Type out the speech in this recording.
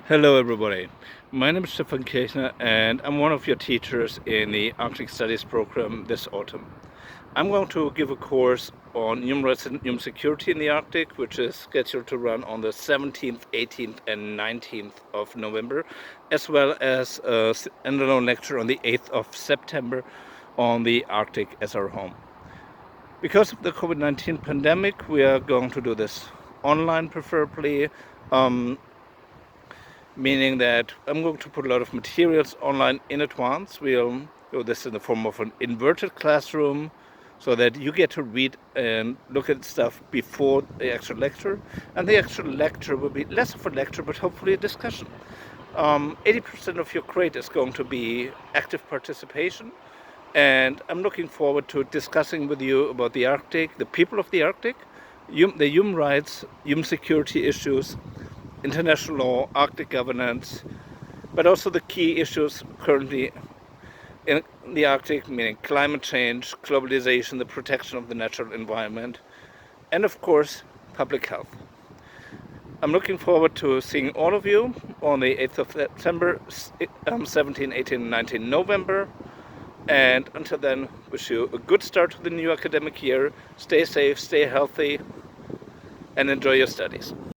Hello everybody, my name is Stefan Kirchner and I'm one of your teachers in the Arctic Studies program this autumn. I'm going to give a course on human rights and human security in the Arctic, which is scheduled to run on the 17th, 18th and 19th of November, as well as a standalone lecture on the 8th of September on the Arctic as our home. Because of the COVID-19 pandemic, we are going to do this online preferably. Meaning that I'm going to put a lot of materials online in advance. We'll do this in the form of an inverted classroom so that you get to read and look at stuff before the actual lecture. And the actual lecture will be less of a lecture, but hopefully a discussion. 80% of your grade is going to be active participation. And I'm looking forward to discussing with you about the Arctic, the people of the Arctic, the human rights, human security issues, international law, Arctic governance, but also the key issues currently in the Arctic, meaning climate change, globalization, the protection of the natural environment, and of course, public health. I'm looking forward to seeing all of you on the 8th of September, 17, 18, and 19 November. And until then, wish you a good start to the new academic year. Stay safe, stay healthy, and enjoy your studies.